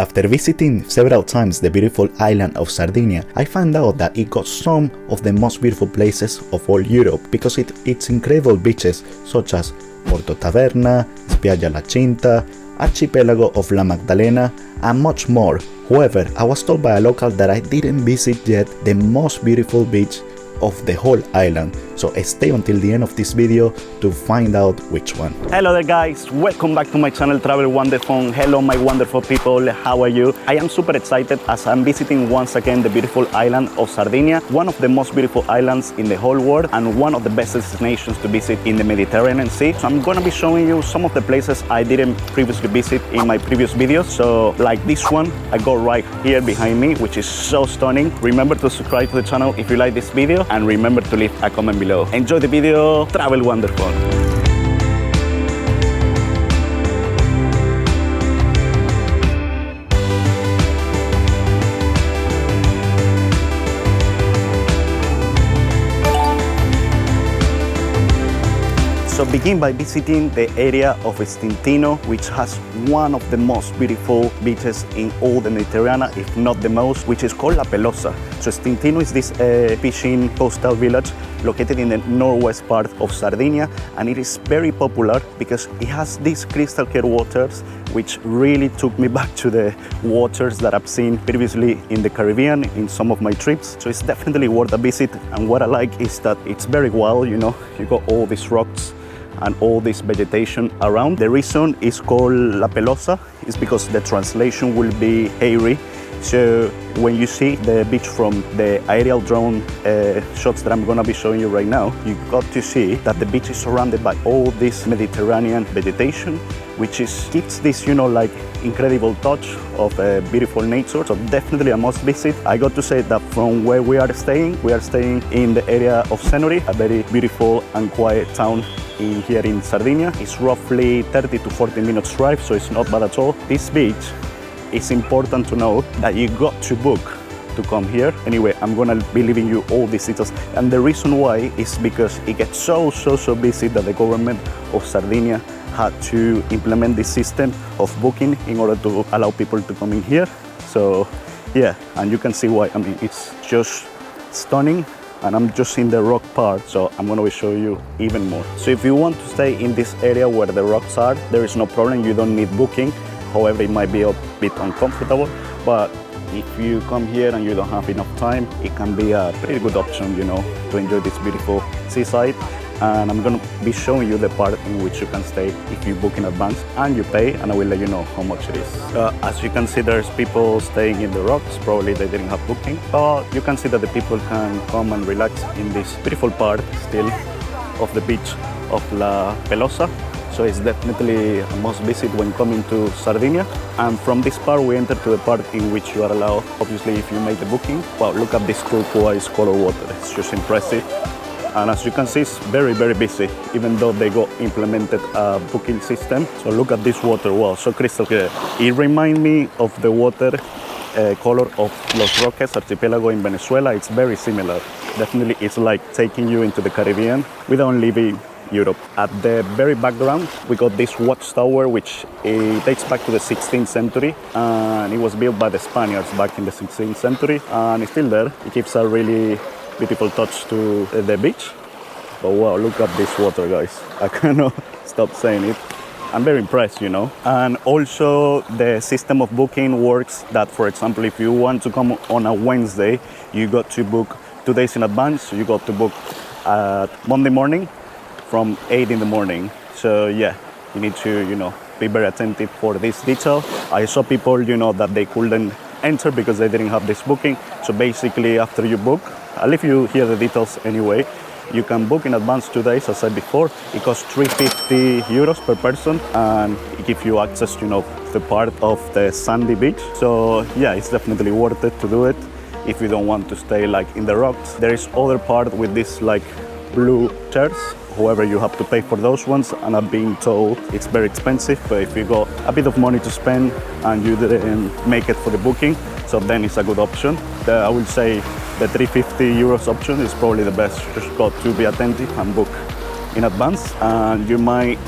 After visiting several times the beautiful island of Sardinia, I found out that it got some of the most beautiful places of all Europe because its incredible beaches such as Porto Taverna, Spiaggia La Cinta, Archipelago of La Maddalena, and much more. However, I was told by a local that I didn't visit yet the most beautiful beach of the whole island, so stay until the end of this video to find out which one. Hello there guys, welcome back to my channel Travel Wonderful. Hello my wonderful people, how are you? I am super excited as I'm visiting once again the beautiful island of Sardinia, one of the most beautiful islands in the whole world and one of the best destinations to visit in the Mediterranean Sea. So I'm gonna be showing you some of the places I didn't previously visit in my previous videos. So like this one, I got right here behind me, which is so stunning. Remember to subscribe to the channel if you like this video, and remember to leave a comment below. Enjoy the video, travel wonderful. So begin by visiting the area of Stintino, which has one of the most beautiful beaches in all the Mediterranean, if not the most, which is called La Pelosa. So Stintino is this fishing coastal village located in the northwest part of Sardinia, and it is very popular because it has these crystal clear waters, which really took me back to the waters that I've seen previously in the Caribbean in some of my trips. So it's definitely worth a visit, and what I like is that it's very wild, you know, you got all these rocks and all this vegetation around. The reason it's called La Pelosa is because the translation will be hairy. So when you see the beach from the aerial drone shots that I'm gonna be showing you right now, you got to see that the beach is surrounded by all this Mediterranean vegetation, which gives this, you know, like incredible touch of beautiful nature. So definitely a must visit. I got to say that from where we are staying in the area of Senori, a very beautiful and quiet town here in Sardinia. It's roughly 30 to 40 minutes drive, so it's not bad at all. This beach, it's important to know that you got to book to come here. Anyway, I'm gonna be leaving you all these details, and the reason why is because it gets so busy that the government of Sardinia had to implement this system of booking in order to allow people to come in here. So yeah, and you can see why. I mean, it's just stunning, and I'm just in the rock part, so I'm gonna show you even more. So if you want to stay in this area where the rocks are, there is no problem, you don't need booking. However, it might be a bit uncomfortable, but if you come here and you don't have enough time, it can be a pretty good option, you know, to enjoy this beautiful seaside. And I'm gonna be showing you the part in which you can stay if you book in advance and you pay, and I will let you know how much it is. As you can see, there's people staying in the rocks. Probably they didn't have booking, but you can see that the people can come and relax in this beautiful part still of the beach of La Pelosa. So it's definitely a must visit when coming to Sardinia. And from this part we enter to the part in which you are allowed, obviously if you make the booking. Wow, look at this turquoise color water, it's just impressive. And as you can see, it's very busy, even though they got implemented a booking system. So look at this water, wow, so crystal clear. It reminds me of the water color of Los Roques archipelago in Venezuela. It's very similar. Definitely it's like taking you into the Caribbean without leaving Europe. At the very background, we got this watchtower, which dates back to the 16th century, and it was built by the Spaniards back in the 16th century, and it's still there. It gives a really beautiful touch to the beach. But wow, look at this water, guys. I cannot stop saying it. I'm very impressed, you know. And also the system of booking works that, for example, if you want to come on a Wednesday, you got to book 2 days in advance. You got to book Monday morning from 8 in the morning. So yeah, you need to, you know, be very attentive for this detail. I saw people, you know, that they couldn't enter because they didn't have this booking. So basically after you book, I'll leave you here the details anyway. You can book in advance 2 days, as I said before. It costs 350 euros per person, and it gives you access, you know, to the part of the sandy beach. So yeah, it's definitely worth it to do it if you don't want to stay like in the rocks. There is other part with this like blue chairs. However, you have to pay for those ones, and I'm being told it's very expensive. But if you got a bit of money to spend and you didn't make it for the booking, so then it's a good option. I will say the 350 euros option is probably the best. You just got to be attentive and book in advance. And you might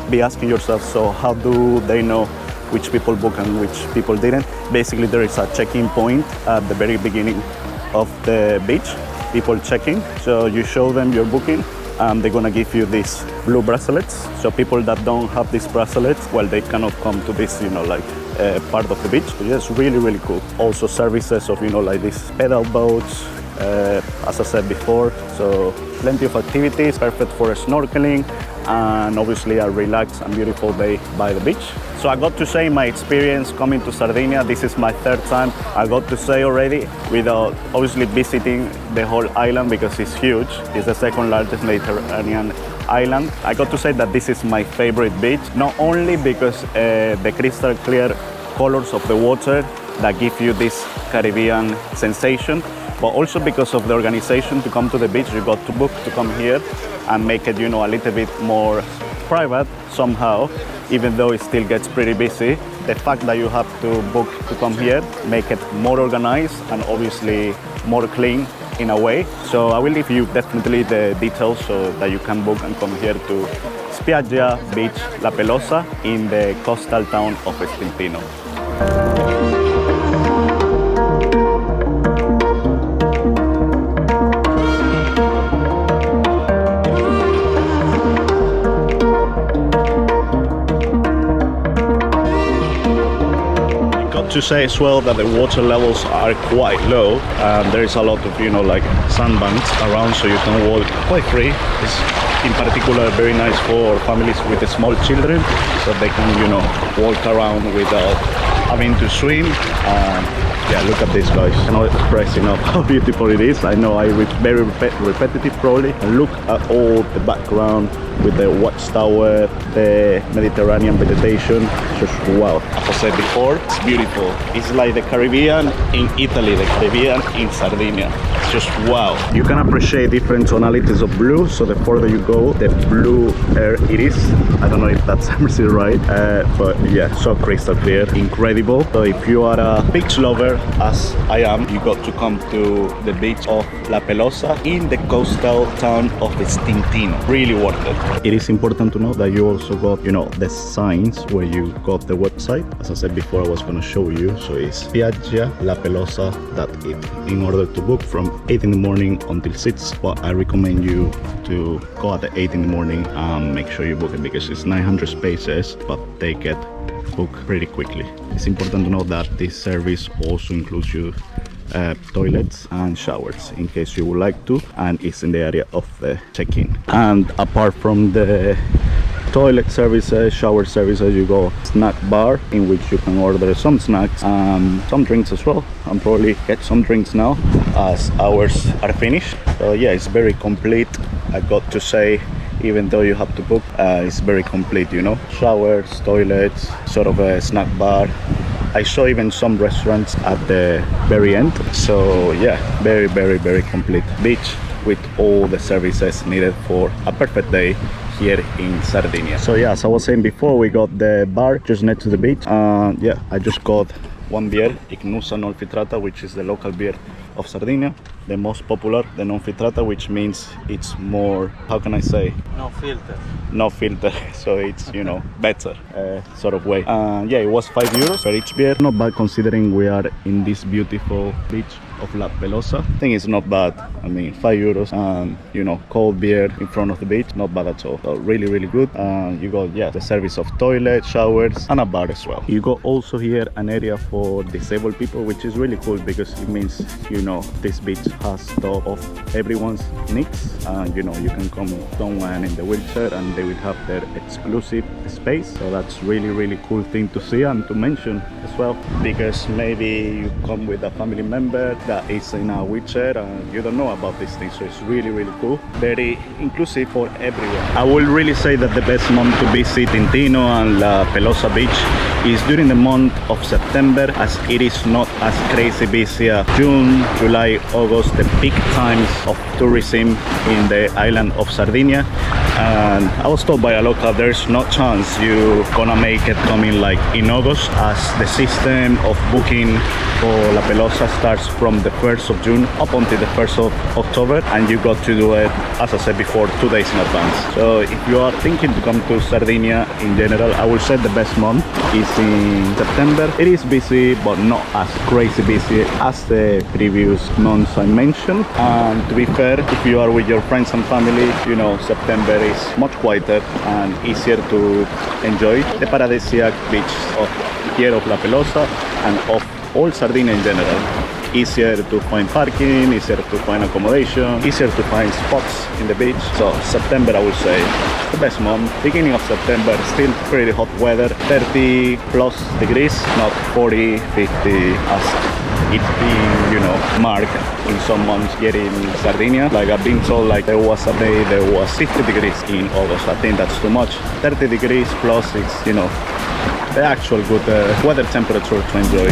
be asking yourself, so how do they know which people book and which people didn't. Basically, there is a check-in point at the very beginning of the beach. People check-in, so you show them your booking, and they're gonna give you these blue bracelets. So people that don't have these bracelets, well, they cannot come to this, part of the beach. But yes, really cool. Also services of, like these pedal boats, as I said before. So plenty of activities, perfect for snorkeling, and obviously a relaxed and beautiful day by the beach. So I got to say my experience coming to Sardinia, this is my third time. I got to say already, without obviously visiting the whole island because it's huge. It's the second largest Mediterranean island. I got to say that this is my favorite beach, not only because the crystal clear colors of the water that give you this Caribbean sensation, but also because of the organization to come to the beach. You got to book to come here and make it, a little bit more private somehow, even though it still gets pretty busy. The fact that you have to book to come here make it more organized and obviously more clean in a way. So I will leave you definitely the details so that you can book and come here to Spiaggia Beach La Pelosa in the coastal town of Stintino. To say as well that the water levels are quite low, and there is a lot of sandbanks around, so you can walk quite free. It's in particular very nice for families with small children, so they can walk around without having to swim. Yeah, look at this, guys. I cannot express enough how beautiful it is. I know very repetitive probably. And look at all the background with the watchtower, the Mediterranean vegetation. Just wow. As I said before, it's beautiful. It's like the Caribbean in Italy, the Caribbean in Sardinia. It's just wow. You can appreciate different tonalities of blue, so the further you go, the bluer it is. I don't know if that's right, but yeah, so crystal clear, incredible. So if you are a beach lover, as I am, you got to come to the beach of La Pelosa in the coastal town of Stintino. Really worth it. It is important to know that you also got, the signs where you got the website. As I said before, I was going to show you. So it's spiaggialapelosa.it. In order to book from 8 in the morning until 6, but I recommend you to go at 8 in the morning and make sure you book it because it's 900 spaces, but they get booked pretty quickly. It's important to know that this service also includes you toilets and showers in case you would like to, and it's in the area of the check-in. And apart from the toilet services, shower services, you go snack bar in which you can order some snacks and some drinks as well, and probably get some drinks now as ours are finished. So yeah, it's very complete, I got to say. Even though you have to book, it's very complete, showers, toilets, sort of a snack bar. I saw even some restaurants at the very end. So yeah, very complete beach with all the services needed for a perfect day here in Sardinia. So yeah, as I was saying before, we got the bar just next to the beach. Yeah, I just got one beer, Ignusa non filtrata, which is the local beer of Sardinia. The most popular, the non filtrata, which means it's more, how can I say? No filter. No filter, so it's, better sort of way. Yeah, it was €5 for each beer. Not bad considering we are in this beautiful beach of La Pelosa. I think it's not bad. I mean, €5 and, cold beer in front of the beach, not bad at all. So really good. You got, the service of toilet, showers, and a bar as well. You got also here an area for disabled people, which is really cool because it means, this beach has thought of everyone's needs. You can come someone in the wheelchair and they will have their exclusive space. So that's really cool thing to see and to mention as well, because maybe you come with a family member that is in a wheelchair and you don't know about these things. So it's really cool, very inclusive for everyone. I will really say that the best month to visit Stintino and La Pelosa beach is during the month of September, as it is not as crazy busy as June, July, August, the peak times of tourism in the island of Sardinia. And I was told by a local there's no chance you gonna make it coming like in August, as the system of booking for La Pelosa starts from the 1st of June up until the 1st of October, and you got to do it, as I said before, 2 days in advance. So if you are thinking to come to Sardinia in general, I would say the best month is in September. It is busy, but not as crazy busy as the previous months I mentioned. And to be fair, if you are with your friends and family, you know, September is much quieter and easier to enjoy the paradisiac beach of here of La Pelosa and of all Sardinia in general. Easier to find parking, easier to find accommodation, easier to find spots in the beach. So September, I would say, the best month. Beginning of September, still pretty hot weather, 30 plus degrees, not 40, 50 as it's been, you know, marked in some months here in Sardinia. Like I've been told, like there was a day there was 60 degrees in August. I think that's too much. 30 degrees plus, it's, you know, the actual good weather temperature to enjoy.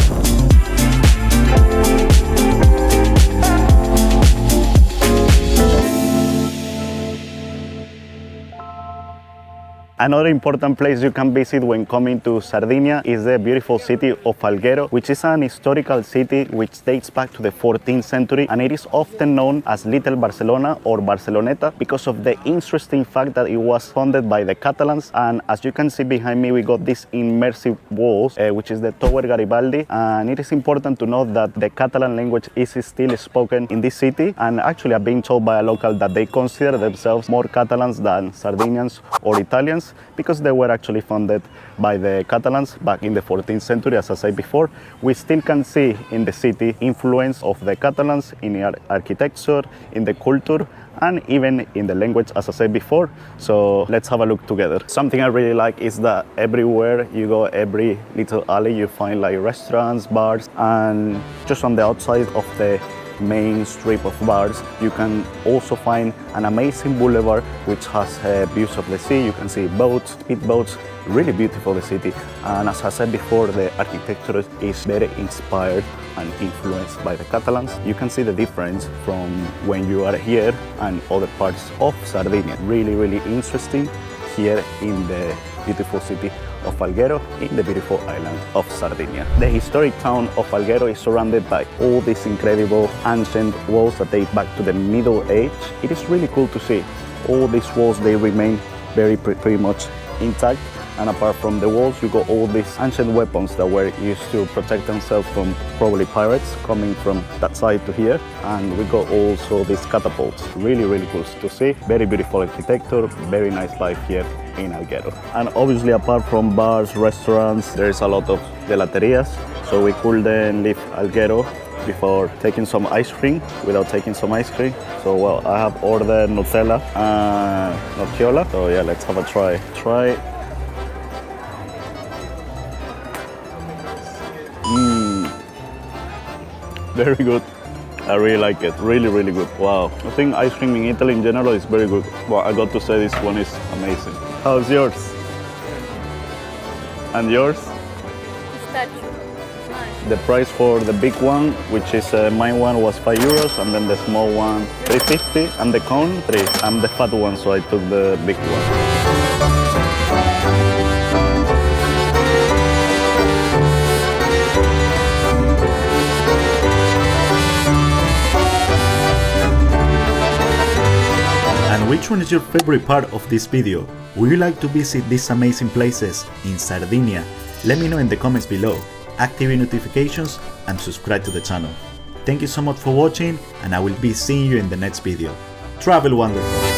Another important place you can visit when coming to Sardinia is the beautiful city of Alghero, which is an historical city which dates back to the 14th century, and it is often known as Little Barcelona or Barceloneta because of the interesting fact that it was founded by the Catalans. And as you can see behind me, we got these immersive walls, which is the Tower Garibaldi, and it is important to note that the Catalan language is still spoken in this city, and actually I've been told by a local that they consider themselves more Catalans than Sardinians or Italians, because they were actually founded by the Catalans back in the 14th century. As I said before, we still can see in the city influence of the Catalans in the architecture, in the culture, and even in the language, as I said before. So let's have a look together. Something I really like is that everywhere you go, every little alley, you find like restaurants, bars, and just on the outside of the main strip of bars, you can also find an amazing boulevard which has views of the sea. You can see boats, speedboats, really beautiful the city. And as I said before, the architecture is very inspired and influenced by the Catalans. You can see the difference from when you are here and other parts of Sardinia. Really, really interesting here in the beautiful city of Alghero in the beautiful island of Sardinia. The historic town of Alghero is surrounded by all these incredible ancient walls that date back to the Middle Age. It is really cool to see. All these walls, they remain pretty much intact. And apart from the walls, you got all these ancient weapons that were used to protect themselves from probably pirates coming from that side to here. And we got also these catapults. Really, really cool to see. Very beautiful architecture, very nice life here in Alghero. And obviously, apart from bars, restaurants, there is a lot of gelaterias. So we couldn't leave Alghero before taking some ice cream, without taking some ice cream. So well, I have ordered Nutella and Nocciola. So yeah, let's have a try. Very good. I really like it. Really, really good. Wow. I think ice cream in Italy in general is very good. Well, I got to say this one is amazing. How's yours? And yours? Pistachio. Nice. The price for the big one, which is mine one, was €5, and then the small one $3.50, and the cone $3. I'm the fat one, so I took the big one. And which one is your favorite part of this video? Would you like to visit these amazing places in Sardinia? Let me know in the comments below, activate notifications and subscribe to the channel. Thank you so much for watching, and I will be seeing you in the next video. Travel wonderful!